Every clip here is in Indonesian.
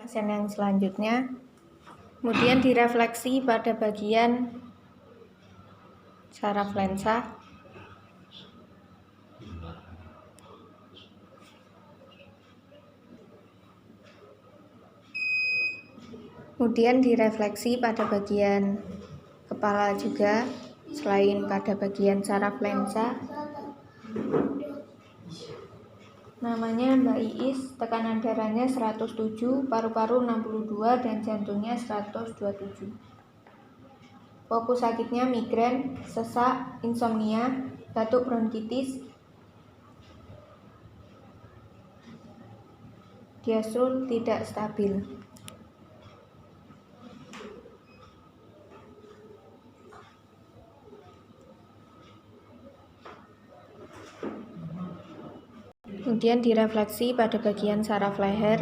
Pasien yang selanjutnya, kemudian direfleksi pada bagian saraf lensa. Kemudian direfleksi pada bagian kepala juga, selain pada bagian saraf lensa. Namanya Mbak Iis, tekanan darahnya 107, paru-paru 62, dan jantungnya 127. Fokus sakitnya migrain, sesak, insomnia, batuk bronkitis, diastole tidak stabil. Kemudian direfleksi pada bagian saraf leher.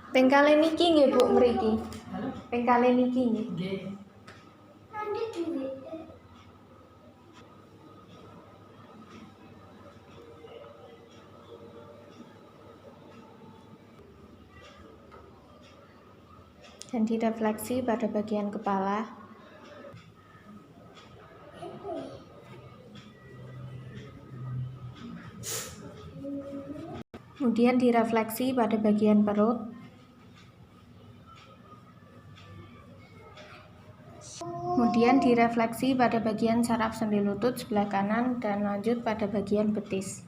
Pengkale niki nggih Bu mriki. Pengkale niki nggih. Dan direfleksi pada bagian kepala. Kemudian direfleksi pada bagian perut. Kemudian direfleksi pada bagian saraf sendi lutut sebelah kanan dan lanjut pada bagian betis.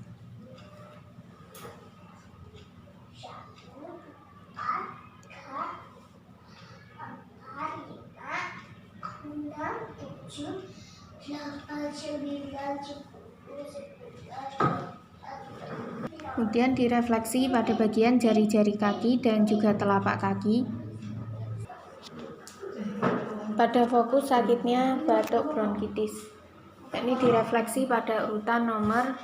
Kemudian direfleksi pada bagian jari-jari kaki dan juga telapak kaki. Pada fokus sakitnya batuk bronkitis. Ini direfleksi pada urutan nomor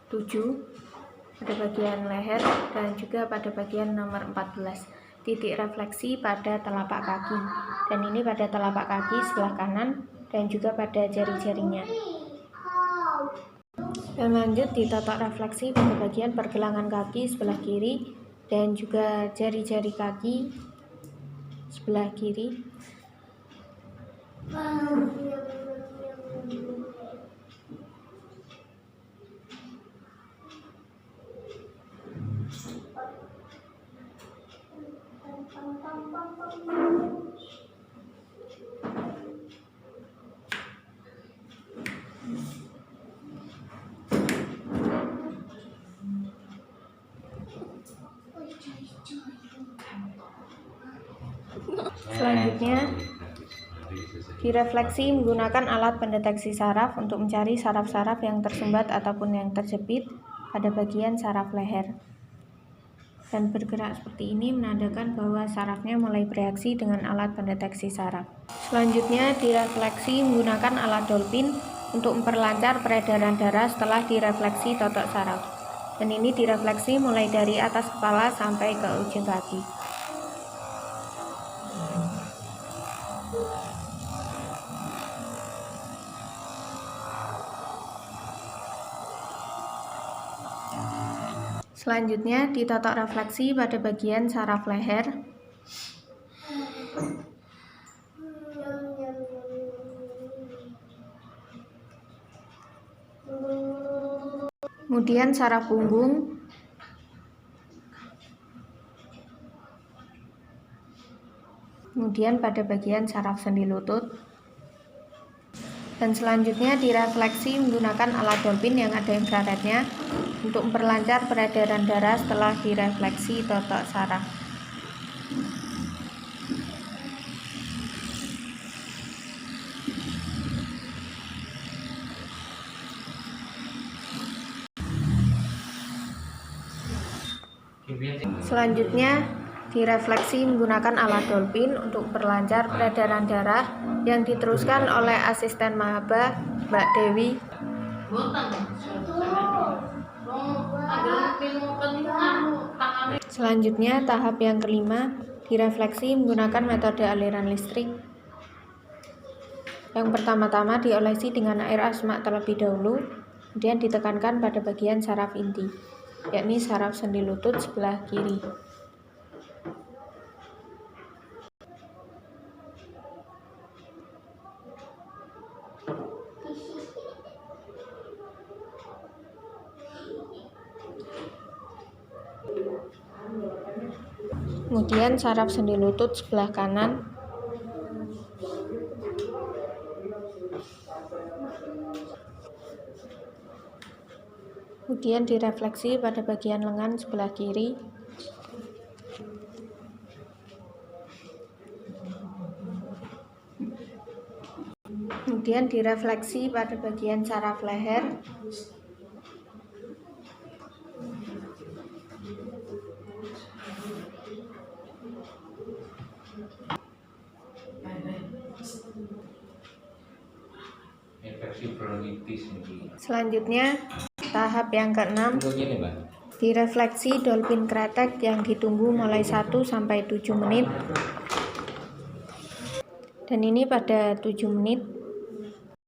7 pada bagian leher dan juga pada bagian nomor 14. Titik refleksi pada telapak kaki. Dan ini pada telapak kaki sebelah kanan dan juga pada jari-jarinya. Dan lanjut ditotok refleksi pada bagian pergelangan kaki sebelah kiri dan juga jari-jari kaki sebelah kiri. Selanjutnya direfleksi menggunakan alat pendeteksi saraf untuk mencari saraf-saraf yang tersumbat ataupun yang terjepit pada bagian saraf leher. Dan bergerak seperti ini menandakan bahwa sarafnya mulai bereaksi dengan alat pendeteksi saraf. Selanjutnya direfleksi menggunakan alat dolphin untuk memperlancar peredaran darah setelah direfleksi totok saraf. Dan ini direfleksi mulai dari atas kepala sampai ke ujung kaki. Selanjutnya ditotok refleksi pada bagian saraf leher. Kemudian saraf punggung. Kemudian pada bagian saraf sendi lutut. Dan selanjutnya direfleksi menggunakan alat dolphin yang ada infrarednya untuk memperlancar peredaran darah setelah direfleksi totok saraf. Selanjutnya direfleksi menggunakan alat dolphin untuk memperlancar peredaran darah yang diteruskan oleh asisten Mahaba Mbak Dewi. Selanjutnya tahap yang kelima direfleksi menggunakan metode aliran listrik. Yang pertama-tama diolesi dengan air asma terlebih dahulu, kemudian ditekankan pada bagian saraf inti, yakni saraf sendi lutut sebelah kiri. Kemudian saraf sendi lutut sebelah kanan. Kemudian direfleksi pada bagian lengan sebelah kiri. Kemudian direfleksi pada bagian saraf leher. Selanjutnya, tahap yang keenam, direfleksi dolphin kretek yang ditunggu mulai 1 sampai 7 menit. Dan ini pada 7 menit